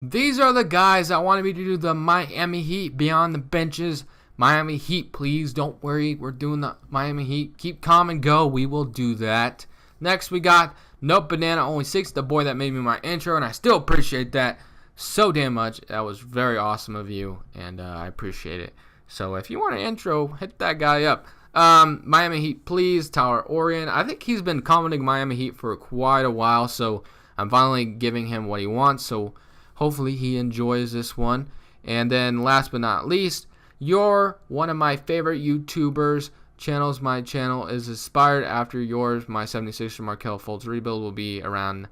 These are the guys that wanted me to do the Miami Heat Beyond the Benches. Miami Heat, please don't worry. We're doing the Miami Heat. Keep calm and go. We will do that. Next, we got Nope Banana Only 6, the boy that made me my intro, and I still appreciate that so damn much. That was very awesome of you, and I appreciate it. So if you want an intro, hit that guy up. Miami Heat, please. Tyler Orion. I think he's been commenting Miami Heat for quite a while, so I'm finally giving him what he wants. So hopefully he enjoys this one. And then last but not least, you're one of my favorite YouTubers channels. My channel is inspired after yours. My 76er Markelle Fultz rebuild will be around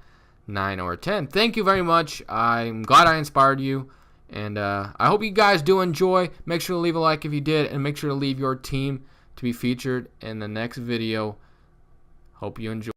9 or 10. Thank you very much. I'm glad I inspired you. And I hope you guys do enjoy. Make sure to leave a like if you did. And make sure to leave your team to be featured in the next video. Hope you enjoy.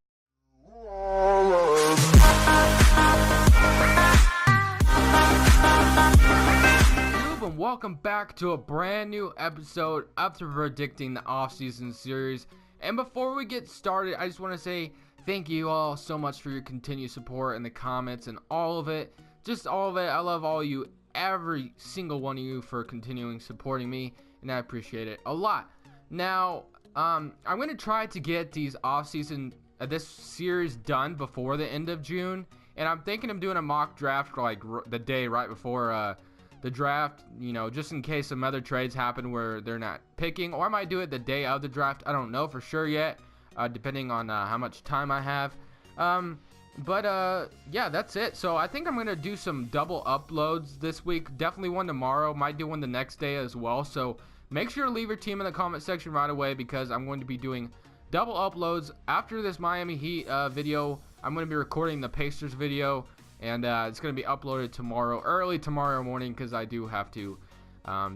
And welcome back to a brand new episode after predicting the off-season series. And before we get started, I just want to say thank you all so much for your continued support in the comments and all of it. Just all of it. I love all of you, every single one of you, for continuing supporting me, and I appreciate it a lot. Now, I'm going to try to get these off-season, this series done before the end of June. And I'm thinking of doing a mock draft like the day right before the draft, you know, just in case some other trades happen where they're not picking, or I might do it the day of the draft. I don't know for sure yet, depending on how much time I have. Yeah, that's it. So I think I'm gonna do some double uploads this week. Definitely one tomorrow. Might do one the next day as well. So make sure to leave your team in the comment section right away, because I'm going to be doing double uploads after this Miami Heat video. I'm going to be recording the Pacers video. And it's going to be uploaded tomorrow, early tomorrow morning, because I do have to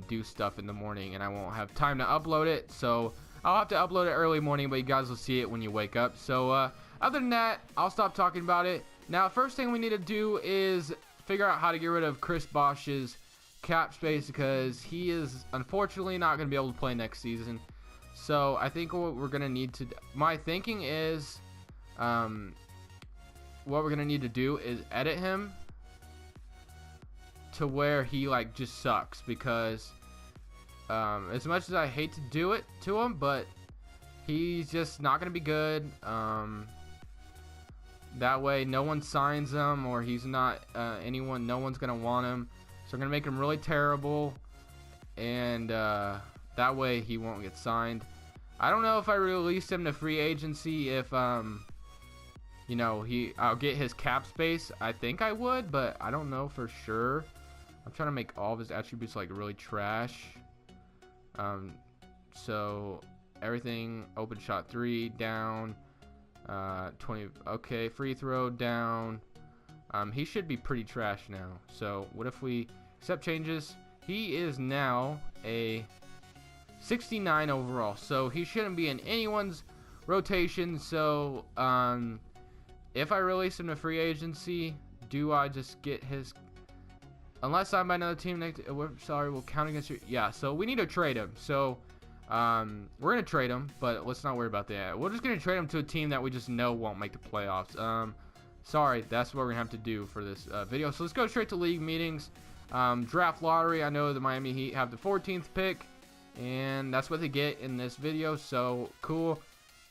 do stuff in the morning, and I won't have time to upload it. So I'll have to upload it early morning, but you guys will see it when you wake up. So other than that, I'll stop talking about it. Now, first thing we need to do is figure out how to get rid of Chris Bosh's cap space, because he is unfortunately not going to be able to play next season. So I think what we're going to need to do, my thinking is, what we're gonna need to do is edit him to where he like just sucks, because as much as I hate to do it to him, but he's just not gonna be good. That way no one signs him, or he's not no one's gonna want him. So I'm gonna make him really terrible, and that way he won't get signed. I don't know if I release him to free agency, if you know, I'll get his cap space. I think I would, but I don't know for sure. I'm trying to make all of his attributes like really trash. So everything, open shot 3 down, 20. Okay, free throw down. He should be pretty trash now. So what if we accept changes? He is now a 69 overall, so he shouldn't be in anyone's rotation. So if I release him to free agency, do I just get his... Unless I'm by another team next... Sorry, we'll count against you. Yeah, so we need to trade him. So, we're going to trade him, but let's not worry about that. We're just going to trade him to a team that we just know won't make the playoffs. Sorry, that's what we're going to have to do for this video. So let's go straight to league meetings. Draft lottery. I know the Miami Heat have the 14th pick, and that's what they get in this video. So, cool.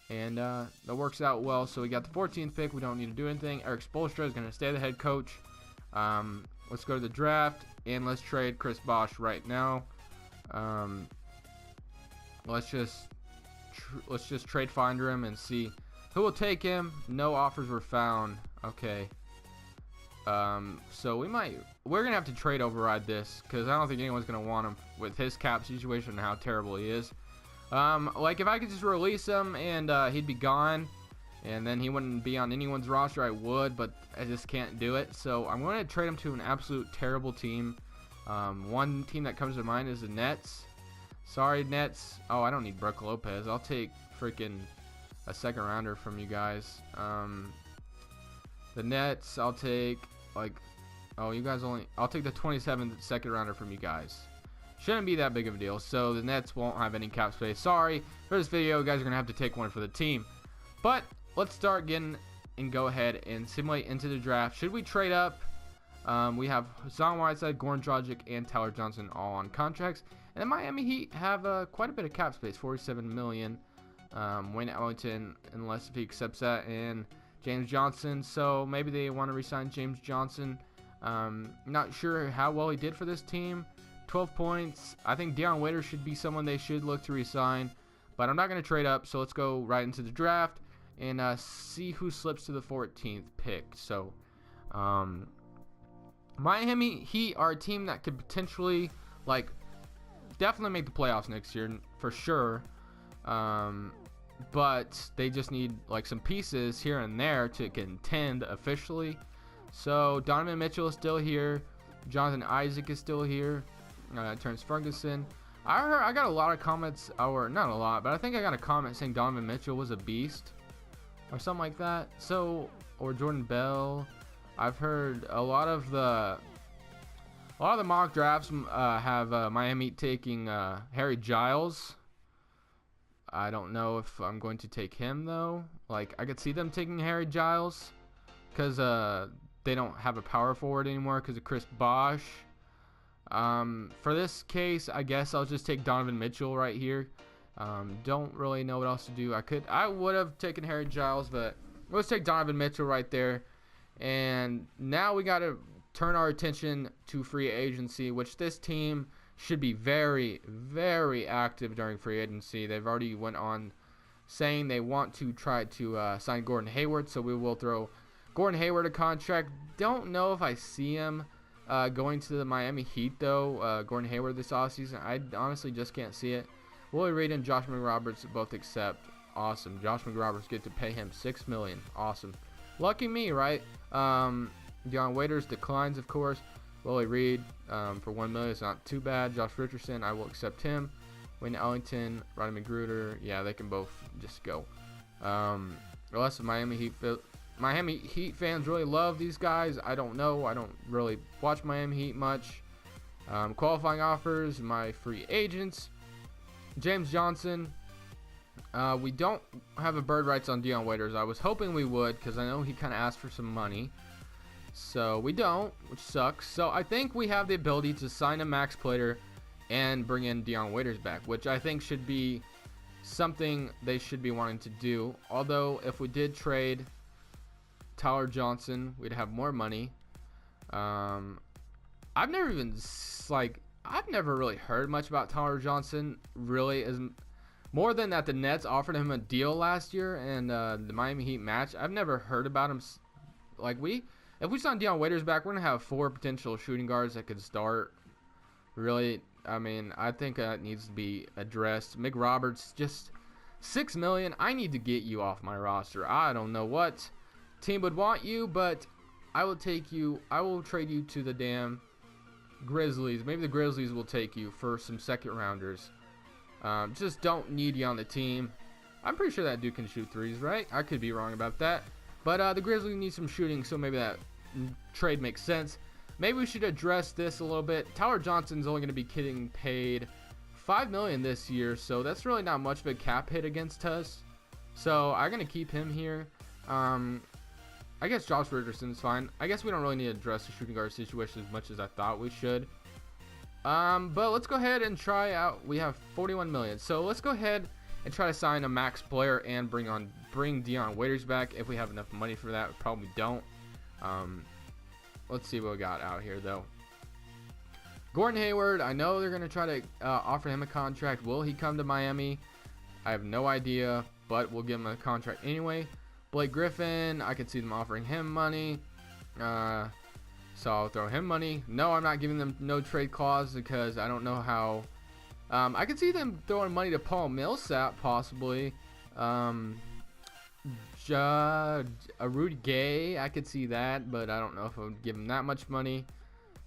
And that works out well. So we got the 14th pick. We don't need to do anything. Eric Spoelstra is going to stay the head coach. Let's go to the draft, and let's trade Chris Bosh right now. Let's just trade finder him and see who will take him. No offers were found. Okay. So we're gonna have to trade override this, because I don't think anyone's gonna want him with his cap situation and how terrible he is. Like if I could just release him and he'd be gone, and then he wouldn't be on anyone's roster, I would, but I just can't do it. So I'm going to trade him to an absolute terrible team. One team that comes to mind is the Nets. Sorry, Nets. Oh, I don't need Brook Lopez. I'll take freaking a second rounder from you guys. The Nets, I'll take like, oh, you guys only, I'll take the 27th second rounder from you guys. Shouldn't be that big of a deal. So the Nets won't have any cap space. Sorry for this video, you guys are gonna have to take one for the team. But let's start getting and go ahead and simulate into the draft. Should we trade up? We have Hassan Whiteside, Goran Dragic, and Tyler Johnson all on contracts. And the Miami Heat have quite a bit of cap space, $47 million. Wayne Ellington, unless if he accepts that, and James Johnson. So maybe they want to re-sign James Johnson. Not sure how well he did for this team. 12 points. I think Dion Waiters should be someone they should look to re-sign. But I'm not going to trade up, so let's go right into the draft and see who slips to the 14th pick. So, Miami Heat are a team that could potentially, definitely make the playoffs next year for sure. But they just need some pieces here and there to contend officially. So Donovan Mitchell is still here. Jonathan Isaac is still here. Terrence Ferguson. I got a lot of comments, or not a lot, but I think I got a comment saying Donovan Mitchell was a beast or something like that. So, or Jordan Bell. I've heard a lot of the mock drafts have Miami taking Harry Giles. I don't know if I'm going to take him though. I could see them taking Harry Giles because they don't have a power forward anymore because of Chris Bosh. For this case, I guess I'll just take Donovan Mitchell right here. Don't really know what else to do. I would have taken Harry Giles, but let's take Donovan Mitchell right there. And now we got to turn our attention to free agency, which this team should be very, very active during free agency. They've already went on saying they want to try to sign Gordon Hayward, so we will throw Gordon Hayward a contract. Don't know if I see him going to the Miami Heat, though, Gordon Hayward this offseason. I honestly just can't see it. Willie Reed and Josh McRoberts both accept. Awesome. Josh McRoberts get to pay him $6 million. Awesome. Lucky me, right? Dion Waiters declines, of course. Willie Reed for $1 million is not too bad. Josh Richardson, I will accept him. Wayne Ellington, Rodney McGruder, yeah, they can both just go. Unless the Miami Heat fans really love these guys, I don't know. I don't really watch Miami Heat much. Qualifying offers, my free agents. James Johnson. We don't have a bird rights on Dion Waiters. I was hoping we would because I know he kind of asked for some money. So we don't, which sucks. So I think we have the ability to sign a max player and bring in Dion Waiters back, which I think should be something they should be wanting to do. Although if we did trade Tyler Johnson, we'd have more money. I've never really heard much about Tyler Johnson, really, as more than that the Nets offered him a deal last year and the Miami Heat match. I've never heard about him. If we sign Dion Waiters back, we're gonna have 4 potential shooting guards that could start. Really, I mean, I think that needs to be addressed. McRoberts, just $6 million. I need to get you off my roster. I don't know what team would want you, but I will take you. I will trade you to the damn Grizzlies. Maybe the Grizzlies will take you for some second rounders. Just don't need you on the team. I'm pretty sure that dude can shoot threes, right? I could be wrong about that. But the Grizzlies need some shooting, so maybe that trade makes sense. Maybe we should address this a little bit. Tyler Johnson's only going to be getting paid $5 million this year, so that's really not much of a cap hit against us. So I'm going to keep him here. I guess Josh Richardson's fine. I guess we don't really need to address the shooting guard situation as much as I thought we should. But let's go ahead and try out. We have $41 million, so let's go ahead and try to sign a max player and bring Dion Waiters back if we have enough money for that. We probably don't. Let's see what we got out here though. Gordon Hayward, I know they're gonna try to offer him a contract. Will he come to Miami? I have no idea, but we'll give him a contract anyway. Blake Griffin, I could see them offering him money, so I'll throw him money. No, I'm not giving them no trade clause because I don't know how. I could see them throwing money to Paul Millsap possibly. Rudy Gay, I could see that, but I don't know if I would give him that much money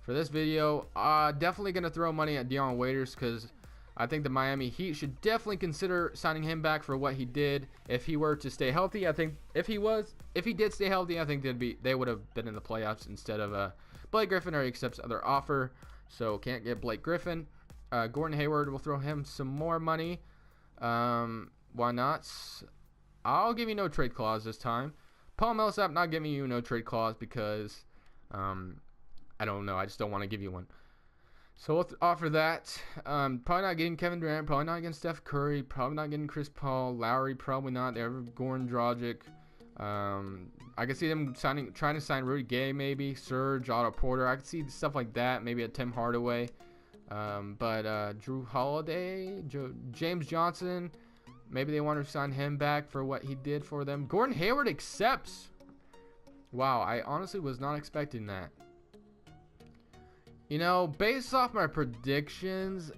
for this video. Definitely gonna throw money at Dion Waiters because I think the Miami Heat should definitely consider signing him back for what he did if he were to stay healthy. I think if he did stay healthy, I think they would have been in the playoffs instead of Blake Griffin, or he accepts other offer, so can't get Blake Griffin. Gordon Hayward, will throw him some more money. Why not? I'll give you no trade clause this time. Paul Millsap, not giving you no trade clause because I don't know. I just don't want to give you one. So we'll offer that. Probably not getting Kevin Durant. Probably not getting Steph Curry. Probably not getting Chris Paul. Lowry, probably not. They have Goran Dragic. I could see them trying to sign Rudy Gay, maybe Serge, Otto Porter. I could see stuff like that. Maybe a Tim Hardaway. But Drew Holiday, James Johnson. Maybe they want to sign him back for what he did for them. Gordon Hayward accepts. Wow, I honestly was not expecting that. You know, based off my predictions,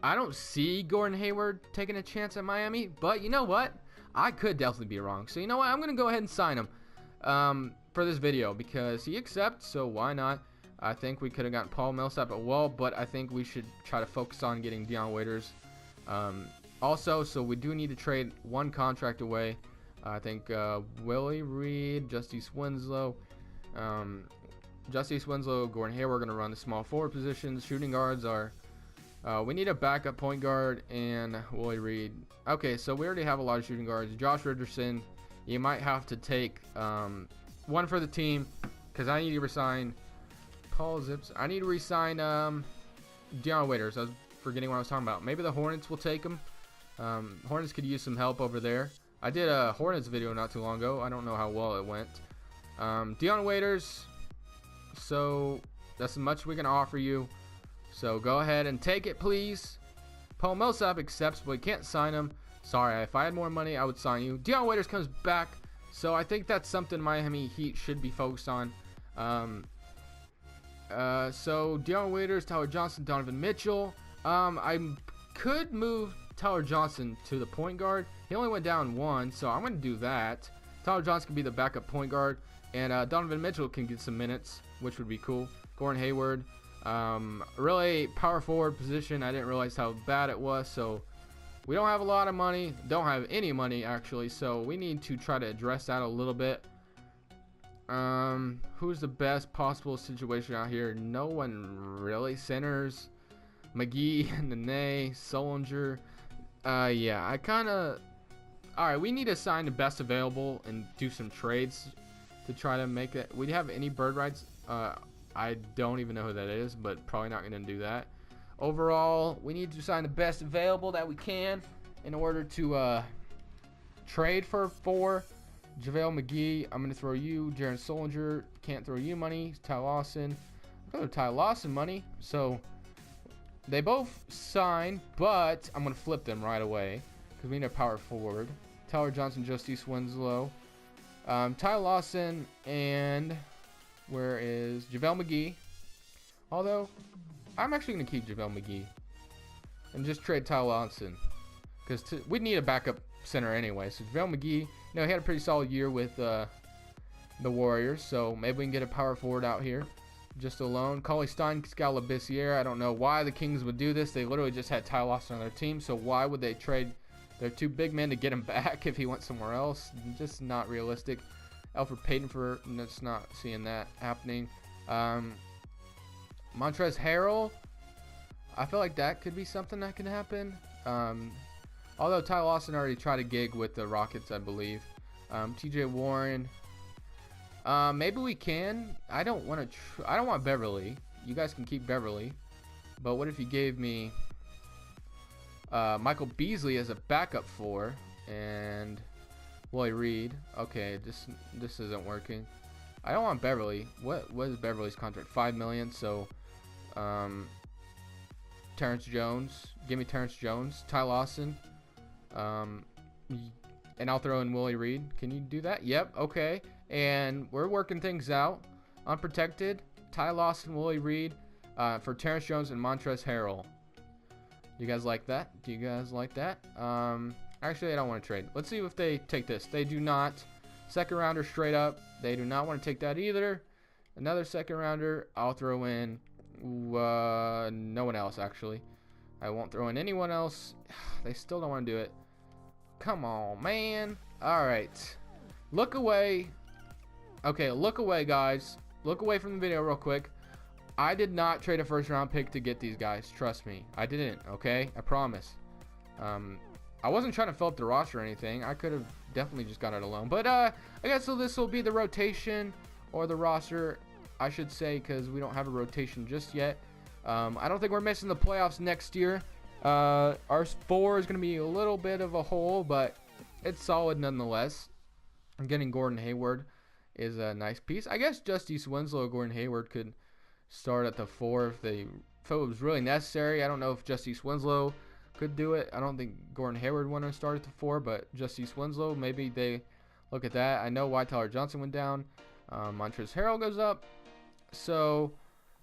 I don't see Gordon Hayward taking a chance at Miami. But you know what? I could definitely be wrong. So you know what? I'm going to go ahead and sign him for this video because he accepts. So why not? I think we could have gotten Paul Millsap as well. But I think we should try to focus on getting Dion Waiters. Also, so we do need to trade one contract away. I think Willie Reed, Justice Winslow, Gordon Hayward are going to run the small forward positions. Shooting guards are, we need a backup point guard and Willie Reed. Okay, so we already have a lot of shooting guards. Josh Richardson, you might have to take one for the team because I need to resign Paul Zips. I need to resign Dion Waiters. I was forgetting what I was talking about. Maybe the Hornets will take him. Hornets could use some help over there. I did a Hornets video not too long ago. I don't know how well it went. Dion Waiters. So that's as much we can offer you. So go ahead and take it, please. Paul Millsap accepts, but we can't sign him. Sorry, if I had more money, I would sign you. Dion Waiters comes back. So I think that's something Miami Heat should be focused on. So Dion Waiters, Tyler Johnson, Donovan Mitchell. I could move Tyler Johnson to the point guard. He only went down one, so I'm going to do that. Tyler Johnson can be the backup point guard, and Donovan Mitchell can get some minutes, which would be cool. Gordon Hayward, really power forward position. I didn't realize how bad it was, so we don't have a lot of money. Don't have any money, actually, so we need to try to address that a little bit. Who's the best possible situation out here? No one really. Centers, McGee, Nene, Solinger. Yeah, I kind of... Alright, we need to sign the best available and do some trades to try to make it. We have any bird rights? I don't even know who that is, but probably not going to do that. Overall, we need to sign the best available that we can in order to trade for 4. JaVale McGee, I'm going to throw you. Jaren Solinger, can't throw you money. Ty Lawson, I'm going to Ty Lawson money. So they both sign, but I'm going to flip them right away because we need a power forward. Tyler Johnson, Justice Winslow, Ty Lawson, and where is JaVale McGee? Although I'm actually going to keep JaVale McGee and just trade Ty Lawson because we need a backup center anyway. So JaVale McGee, you know, he had a pretty solid year with the Warriors, so maybe we can get a power forward out here just alone. Cauley Stein, Scalabissiere, I don't know why the Kings would do this. They literally just had Ty Lawson on their team, so why would they trade their 2 big men to get him back if he went somewhere else? Just not realistic. Alfred Payton, for that's not seeing that happening. Montrezl Harrell, I feel like that could be something that can happen. Although Ty Lawson already tried a gig with the Rockets, I believe. TJ Warren. Maybe we can. I don't want to. I don't want Beverly. You guys can keep Beverly. But what if you gave me Michael Beasley as a backup 4 and Willie Reed? Okay, this isn't working. I don't want Beverly. What is Beverly's contract? $5 million. So, Terrence Jones. Give me Terrence Jones. Ty Lawson. And I'll throw in Willie Reed. Can you do that? Yep. Okay. And we're working things out. Unprotected. Ty Lawson, Willie Reed, for Terrence Jones and Montrezl Harrell. Do you guys like that? Do you guys like that? Actually, I don't want to trade. Let's see if they take this. They do not. Second rounder straight up. They do not want to take that either. Another second rounder. I'll throw in no one else, actually. I won't throw in anyone else. They still don't want to do it. Come on, man. All right. Look away. Okay, look away, guys. Look away from the video real quick. I did not trade a first round pick to get these guys. Trust me. I didn't, okay? I promise. I wasn't trying to fill up the roster or anything. I could have definitely just got it alone. But I guess so this will be the rotation or the roster. I should say, because we don't have a rotation just yet. I don't think we're missing the playoffs next year. Our 4 is going to be a little bit of a hole, but it's solid nonetheless. And getting Gordon Hayward is a nice piece. I guess Justice Winslow, Gordon Hayward could start at the 4 if it was really necessary. I don't know if Justice Winslow could do it. I don't think Gordon Hayward want to start at the 4, but Justice Winslow, maybe they look at that. I know why Tyler Johnson went down. Montrezl Harrell goes up. So,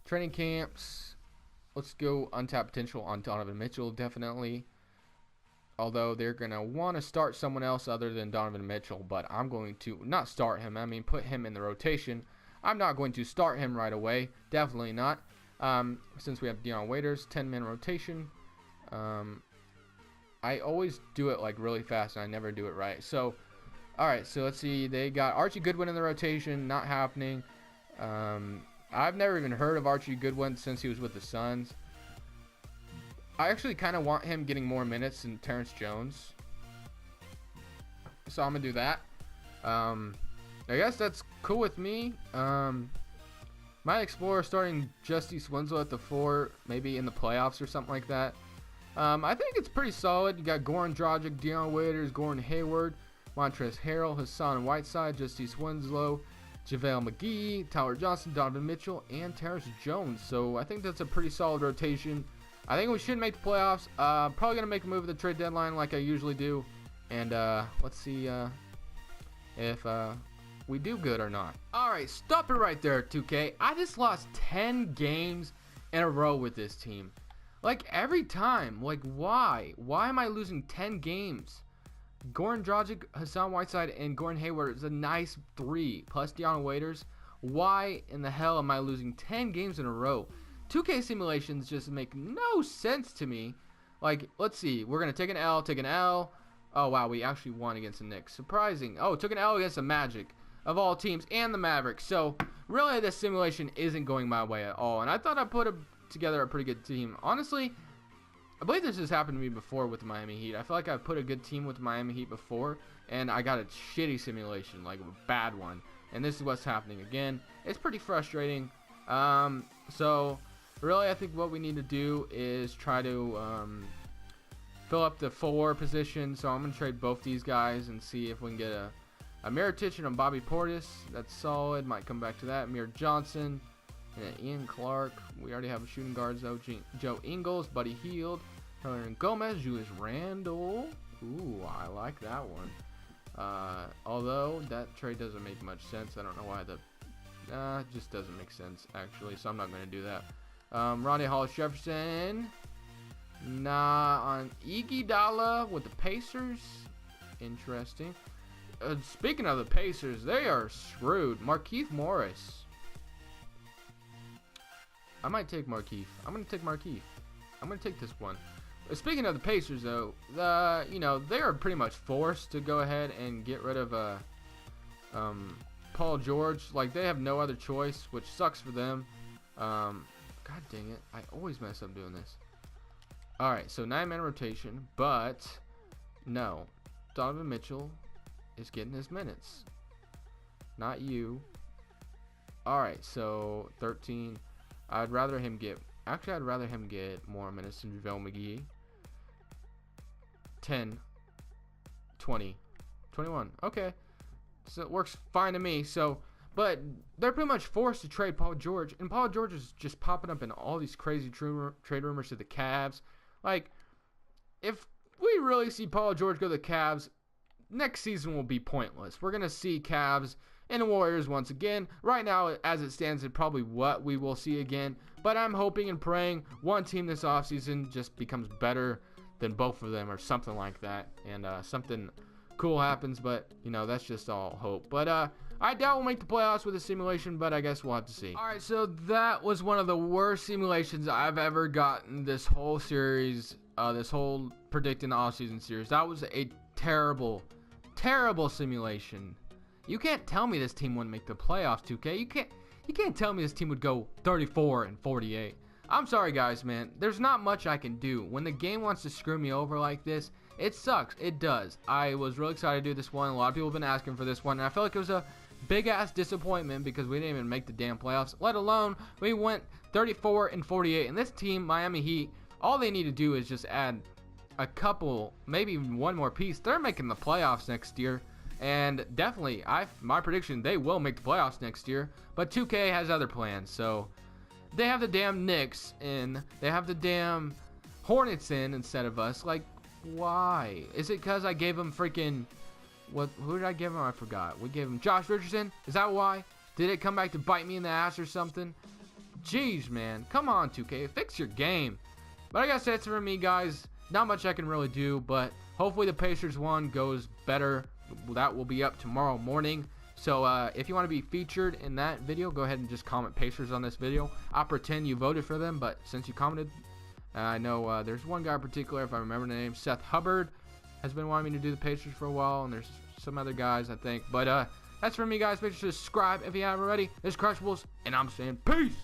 training camps, let's go untapped potential on Donovan Mitchell, definitely. Although they're going to want to start someone else other than Donovan Mitchell, but I'm going to not start him. I mean, put him in the rotation. I'm not going to start him right away. Definitely not. Since we have Dion Waiters, 10-man rotation. I always do it like really fast, and I never do it right. So, all right. So let's see. They got Archie Goodwin in the rotation. Not happening. I've never even heard of Archie Goodwin since he was with the Suns. I actually kind of want him getting more minutes than Terrence Jones. So I'm going to do that. I guess that's cool with me. Might explore starting Justice Winslow at the 4, maybe in the playoffs or something like that. I think it's pretty solid. You got Goran Dragic, Dion Waiters, Gordon Hayward, Montrezl Harrell, Hassan Whiteside, Justice Winslow, JaVale McGee, Tyler Johnson, Donovan Mitchell, and Terrence Jones. So I think that's a pretty solid rotation. I think we should make the playoffs. Probably going to make a move at the trade deadline like I usually do. And let's see if we do good or not. Alright, stop it right there, 2K. I just lost 10 games in a row with this team. Like, every time. Like, why? Why am I losing 10 games? Goran Dragic, Hassan Whiteside, and Gordon Hayward is a nice 3. Plus Dion Waiters. Why in the hell am I losing 10 games in a row? 2K simulations just make no sense to me. Like, let's see. We're going to take an L. Oh, wow. We actually won against the Knicks. Surprising. Oh, took an L against the Magic of all teams and the Mavericks. So, really, this simulation isn't going my way at all. And I thought I put together a pretty good team. Honestly, I believe this has happened to me before with the Miami Heat. I feel like I've put a good team with the Miami Heat before, and I got a shitty simulation, like a bad one. And this is what's happening again. It's pretty frustrating. So, really, I think what we need to do is try to fill up the 4 position. So I'm going to trade both these guys and see if we can get a Mirotic and a Bobby Portis. That's solid. Might come back to that. Amir Johnson and Ian Clark. We already have shooting guards, though. Joe Ingles, Buddy Hield, Hernan Gomez, Julius Randle. Ooh, I like that one. Although that trade doesn't make much sense. I don't know why it just doesn't make sense, actually. So I'm not going to do that. Rondae Hollis-Jefferson. Nah, on Iguodala with the Pacers. Interesting. Speaking of the Pacers, they are screwed. Markieff Morris. I might take Markieff. I'm going to take Markieff. I'm going to take this one. Speaking of the Pacers, though, they are pretty much forced to go ahead and get rid of Paul George. Like, they have no other choice, which sucks for them. God dang it. I always mess up doing this. Alright, so 9-man rotation, but no. Donovan Mitchell is getting his minutes. Not you. Alright, so 13. I'd rather him get more minutes than JaVale McGee. 10. 20. 21. Okay. So it works fine to me. So, but they're pretty much forced to trade Paul George, and Paul George is just popping up in all these crazy trade rumors to the Cavs. Like, if we really see Paul George go to the Cavs, next season will be pointless. We're going to see Cavs and the Warriors once again. Right now, as it stands, it's probably what we will see again. But I'm hoping and praying one team this offseason just becomes better than both of them or something like that. And something cool happens, but, that's just all hope. But I doubt we'll make the playoffs with a simulation, but I guess we'll have to see. All right, so that was one of the worst simulations I've ever gotten this whole series, this whole predicting the offseason series. That was a terrible, terrible simulation. You can't tell me this team wouldn't make the playoffs, 2K. You can't tell me this team would go 34-48. I'm sorry, guys, man. There's not much I can do. When the game wants to screw me over like this, it sucks. It does. I was really excited to do this one. A lot of people have been asking for this one, and I felt like it was a big ass disappointment because we didn't even make the damn playoffs, let alone we went 34-48. And this team, Miami Heat, all they need to do is just add a couple, maybe one more piece. They're making the playoffs next year. And definitely, my prediction, they will make the playoffs next year. But 2K has other plans. So they have the damn Knicks in. They have the damn Hornets in instead of us. Like, why? Is it because I gave them freaking... Who did I give him? I forgot. We gave him Josh Richardson. Is that why? Did it come back to bite me in the ass or something? Jeez, man. Come on, 2K. Fix your game. But I guess that's it for me, guys. Not much I can really do, but hopefully the Pacers one goes better. That will be up tomorrow morning. So if you want to be featured in that video, go ahead and just comment Pacers on this video. I'll pretend you voted for them, but since you commented, I know there's one guy in particular, if I remember the name, Seth Hubbard, has been wanting me to do the Pacers for a while, and there's some other guys, I think. But that's for me, guys. Make sure to subscribe if you haven't already. This is Crushables, and I'm saying peace.